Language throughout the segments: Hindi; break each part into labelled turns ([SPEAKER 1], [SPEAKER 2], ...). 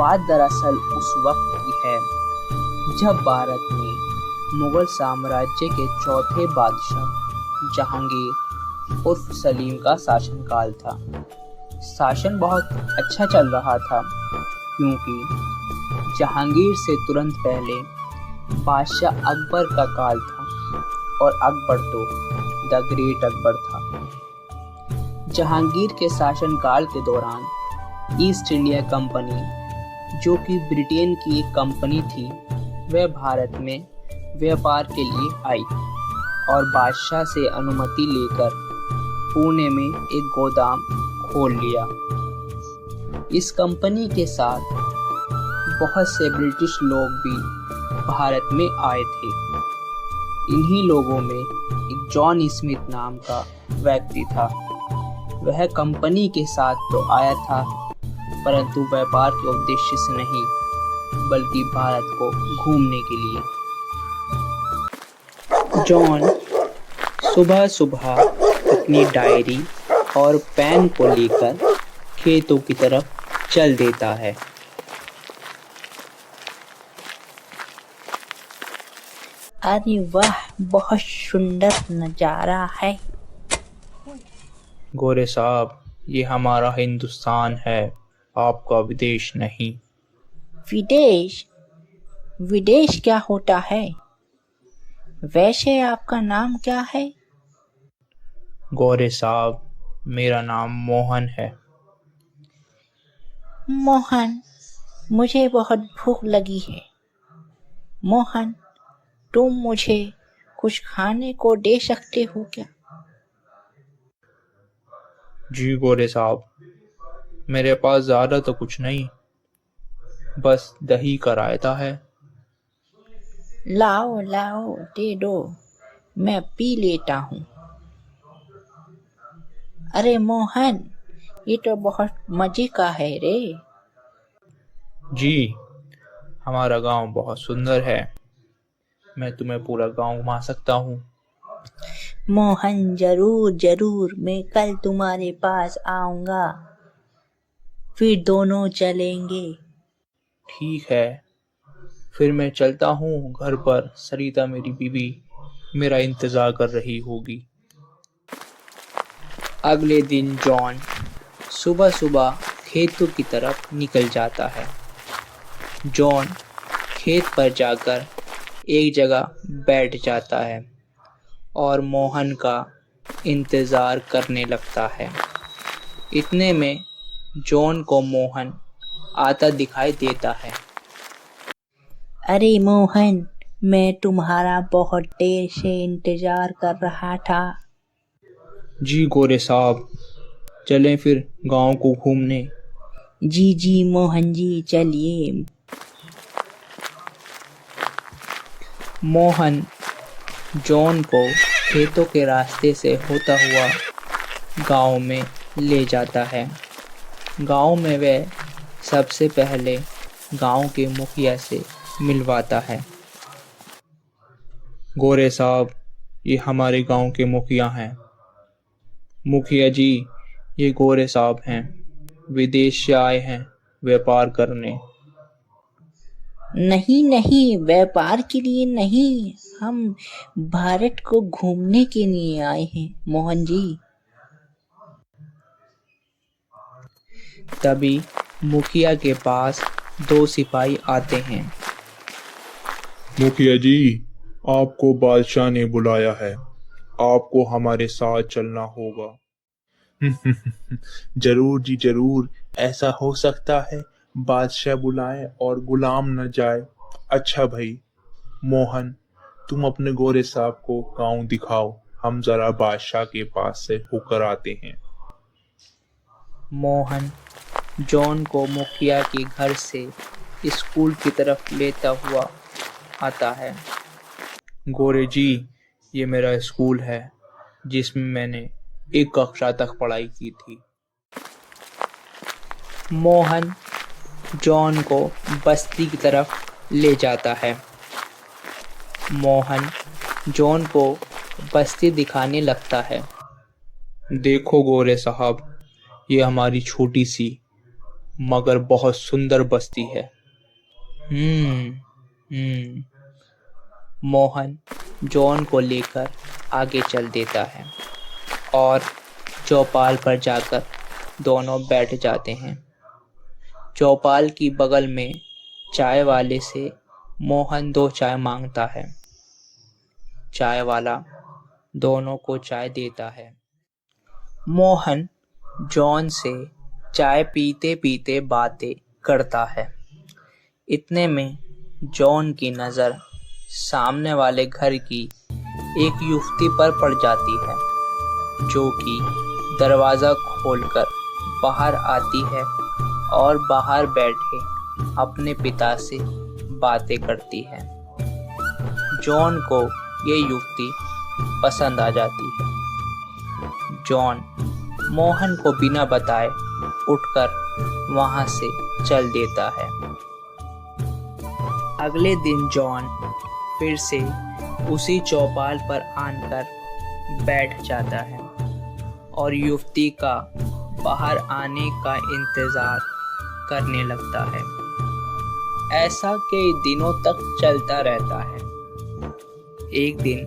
[SPEAKER 1] बात दरअसल उस वक्त की है जब भारत में मुगल साम्राज्य के चौथे बादशाह जहांगीर उर्फ सलीम का शासनकाल था। शासन बहुत अच्छा चल रहा था क्योंकि जहांगीर से तुरंत पहले बादशाह अकबर का काल था और अकबर तो द ग्रेट अकबर था। जहांगीर के शासनकाल के दौरान ईस्ट इंडिया कंपनी, जो कि ब्रिटेन की एक कंपनी थी, वह भारत में व्यापार के लिए आई और बादशाह से अनुमति लेकर पुणे में एक गोदाम खोल लिया। इस कंपनी के साथ बहुत से ब्रिटिश लोग भी भारत में आए थे। इन्हीं लोगों में एक जॉन स्मिथ नाम का व्यक्ति था। वह कंपनी के साथ तो आया था, परंतु व्यापार के उद्देश्य से नहीं, बल्कि भारत को घूमने के लिए। जॉन सुबह सुबह अपनी डायरी और पेन को लेकर खेतों की तरफ चल देता है।
[SPEAKER 2] अरे वाह, बहुत सुंदर नजारा है।
[SPEAKER 3] गोरे साहब, ये हमारा हिंदुस्तान है, आपका विदेश नहीं।
[SPEAKER 2] विदेश? विदेश क्या होता है? वैसे आपका नाम क्या है?
[SPEAKER 3] गोरे साहब, मेरा नाम मोहन है।
[SPEAKER 2] मोहन, मुझे बहुत भूख लगी है। मोहन, तुम मुझे कुछ खाने को दे सकते हो क्या?
[SPEAKER 3] जी गोरे साहब, मेरे पास ज़्यादा तो कुछ नहीं, बस दही का रायता है।
[SPEAKER 2] लाओ लाओ, दे दो, मैं पी लेता हूँ। अरे मोहन, ये तो बहुत मजे का है रे।
[SPEAKER 3] जी, हमारा गांव बहुत सुंदर है, मैं तुम्हें पूरा गांव घुमा सकता हूँ।
[SPEAKER 2] मोहन, जरूर जरूर, मैं कल तुम्हारे पास आऊंगा, फिर दोनों चलेंगे।
[SPEAKER 3] ठीक है, फिर मैं चलता हूँ घर पर। सरिता मेरी बीवी मेरा इंतज़ार कर रही होगी।
[SPEAKER 1] अगले दिन जॉन सुबह सुबह खेतों की तरफ निकल जाता है। जॉन खेत पर जाकर एक जगह बैठ जाता है और मोहन का इंतज़ार करने लगता है। इतने में जॉन को मोहन आता दिखाई देता है।
[SPEAKER 2] अरे मोहन, मैं तुम्हारा बहुत देर से इंतजार कर रहा था।
[SPEAKER 3] जी गोरे साहब, चलें फिर गांव को घूमने।
[SPEAKER 2] जी जी मोहन जी, चलिए।
[SPEAKER 1] मोहन जॉन को खेतों के रास्ते से होता हुआ गांव में ले जाता है। गांव में वह सबसे पहले गांव के मुखिया से मिलवाता है।
[SPEAKER 3] गोरे साहब, ये हमारे गांव के मुखिया हैं। मुखिया जी, ये गोरे साहब हैं, विदेश से आए हैं व्यापार करने।
[SPEAKER 2] नहीं नहीं, व्यापार के लिए नहीं, हम भारत को घूमने के लिए आए हैं मोहन जी।
[SPEAKER 1] तभी मुखिया के पास दो सिपाही आते हैं।
[SPEAKER 4] मुखिया जी, आपको बादशाह ने बुलाया है, आपको हमारे साथ चलना होगा। जरूर जी जरूर, ऐसा हो सकता है बादशाह बुलाए और गुलाम न जाए। अच्छा भाई मोहन, तुम अपने गोरे साहब को गांव दिखाओ, हम जरा बादशाह के पास से होकर आते हैं।
[SPEAKER 1] मोहन जॉन को मुखिया के घर से स्कूल की तरफ लेता हुआ आता है।
[SPEAKER 3] गोरे जी, ये मेरा स्कूल है जिसमें मैंने एक कक्षा तक पढ़ाई की थी।
[SPEAKER 1] मोहन जॉन को बस्ती की तरफ ले जाता है। मोहन जॉन को बस्ती दिखाने लगता है।
[SPEAKER 3] देखो गोरे साहब, ये हमारी छोटी सी मगर बहुत सुंदर बस्ती है।
[SPEAKER 1] मोहन जॉन को लेकर आगे चल देता है और चौपाल पर जाकर दोनों बैठ जाते हैं। चौपाल की बगल में चाय वाले से मोहन 2 चाय मांगता है। चाय वाला दोनों को चाय देता है। मोहन जॉन से चाय पीते पीते बातें करता है। इतने में जॉन की नज़र सामने वाले घर की एक युवती पर पड़ जाती है, जो कि दरवाज़ा खोलकर बाहर आती है और बाहर बैठे अपने पिता से बातें करती है। जॉन को ये युवती पसंद आ जाती है। जॉन मोहन को बिना बताए उठकर वहां से चल देता है। अगले दिन जॉन फिर से उसी चौपाल पर आकर बैठ जाता है और युवती का बाहर आने का इंतजार करने लगता है। ऐसा कई दिनों तक चलता रहता है। एक दिन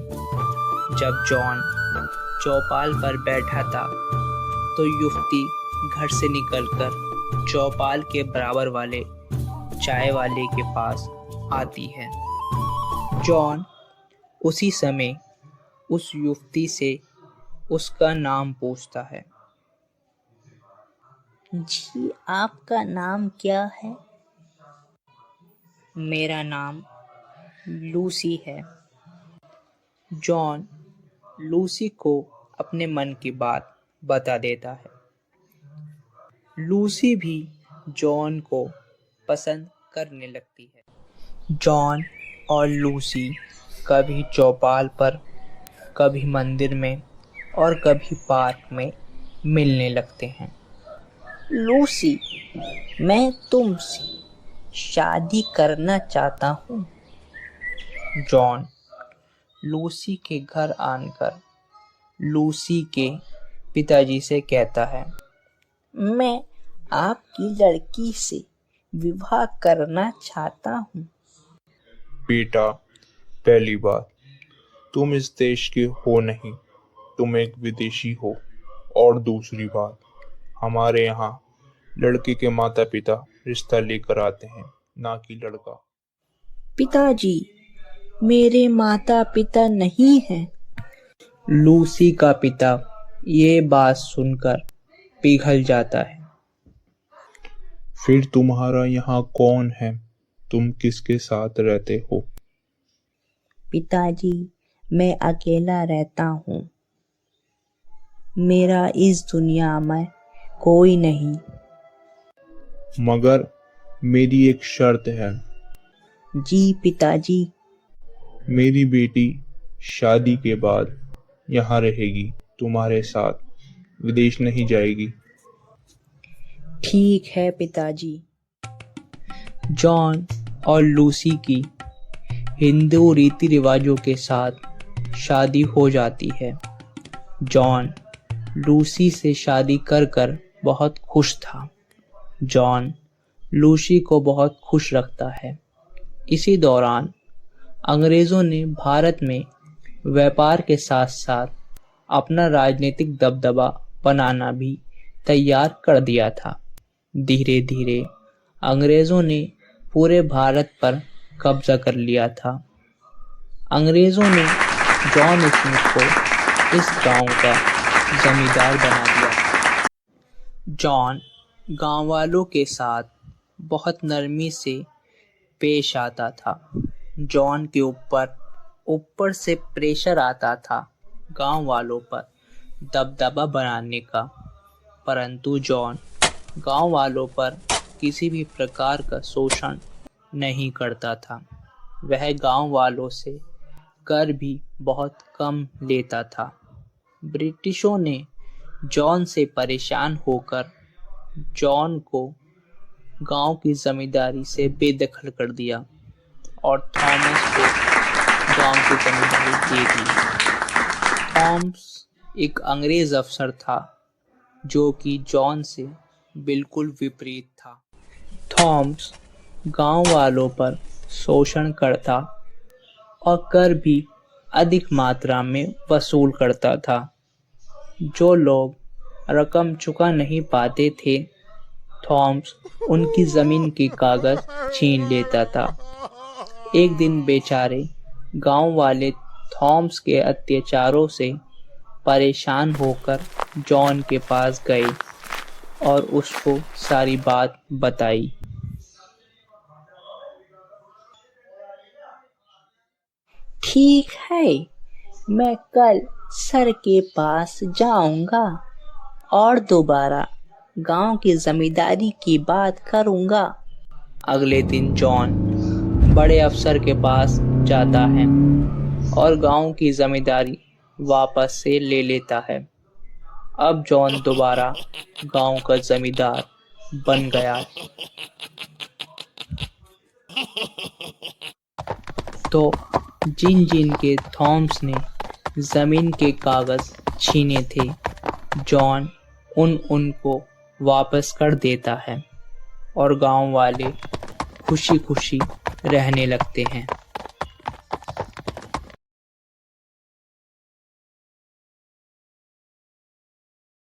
[SPEAKER 1] जब जॉन चौपाल पर बैठा था तो युवती घर से निकलकर चौपाल के बराबर वाले चाय वाले के पास आती है। जॉन उसी समय उस युवती से उसका नाम पूछता है।
[SPEAKER 2] जी, आपका नाम क्या है?
[SPEAKER 1] मेरा नाम लूसी है। जॉन लूसी को अपने मन की बात बता देता है। लूसी भी जॉन को पसंद करने लगती है। जॉन और लूसी कभी चौपाल पर, कभी मंदिर में और कभी पार्क में मिलने लगते हैं।
[SPEAKER 2] लूसी, मैं तुमसे शादी करना चाहता हूँ।
[SPEAKER 1] जॉन लूसी के घर आकर लूसी के पिताजी से कहता है,
[SPEAKER 2] मैं आपकी लड़की से विवाह करना चाहता हूँ।
[SPEAKER 4] बेटा, पहली बात, तुम इस देश के हो नहीं, तुम एक विदेशी हो। और दूसरी बात, हमारे यहाँ लड़के के माता पिता रिश्ता लेकर आते हैं, ना कि लड़का।
[SPEAKER 2] पिताजी, मेरे माता पिता नहीं हैं।
[SPEAKER 1] लूसी का पिता ये बात सुनकर पिघल जाता है।
[SPEAKER 4] फिर तुम्हारा यहाँ कौन है? तुम किसके साथ रहते हो?
[SPEAKER 2] पिताजी, मैं अकेला रहता हूँ। मेरा इस दुनिया में कोई नहीं।
[SPEAKER 4] मगर मेरी एक शर्त है।
[SPEAKER 2] जी पिताजी।
[SPEAKER 4] मेरी बेटी शादी के बाद यहाँ रहेगी, तुम्हारे साथ, विदेश नहीं जाएगी।
[SPEAKER 2] ठीक है पिताजी।
[SPEAKER 1] जॉन और लूसी की हिंदू रीति रिवाजों के साथ शादी हो जाती है। जॉन लूसी से शादी कर कर बहुत खुश था। जॉन लूसी को बहुत खुश रखता है। इसी दौरान अंग्रेज़ों ने भारत में व्यापार के साथ साथ अपना राजनीतिक दबदबा बनाना भी तैयार कर दिया था। धीरे धीरे अंग्रेज़ों ने पूरे भारत पर कब्जा कर लिया था। अंग्रेज़ों ने जॉन स्मिथ को इस गांव का जमींदार बना दिया। जॉन गांव वालों के साथ बहुत नरमी से पेश आता था। जॉन के ऊपर से प्रेशर आता था गांव वालों पर दबदबा बनाने का, परंतु जॉन गांव वालों पर किसी भी प्रकार का शोषण नहीं करता था। वह गांव वालों से कर भी बहुत कम लेता था। ब्रिटिशों ने जॉन से परेशान होकर जॉन को गांव की जमींदारी से बेदखल कर दिया और थॉमस को गांव की जमींदारी दे दी। थॉमस एक अंग्रेज अफसर था जो कि जॉन से बिल्कुल विपरीत था। थॉम्स गांव वालों पर शोषण करता और कर भी अधिक मात्रा में वसूल करता था। जो लोग रकम चुका नहीं पाते थे, थॉम्स उनकी जमीन के कागज छीन लेता था। एक दिन बेचारे गांव वाले थॉम्स के अत्याचारों से परेशान होकर जॉन के पास गए और उसको सारी बात बताई।
[SPEAKER 2] ठीक है, मैं कल सर के पास जाऊंगा और दोबारा गांव की जमींदारी की बात करूंगा।
[SPEAKER 1] अगले दिन जॉन बड़े अफसर के पास जाता है और गांव की जमींदारी वापस से ले लेता है। अब जॉन दोबारा गांव का जमींदार बन गया है। तो जिन जिन के थॉम्स ने जमीन के कागज छीने थे, जॉन उनको वापस कर देता है और गांव वाले खुशी खुशी रहने लगते हैं।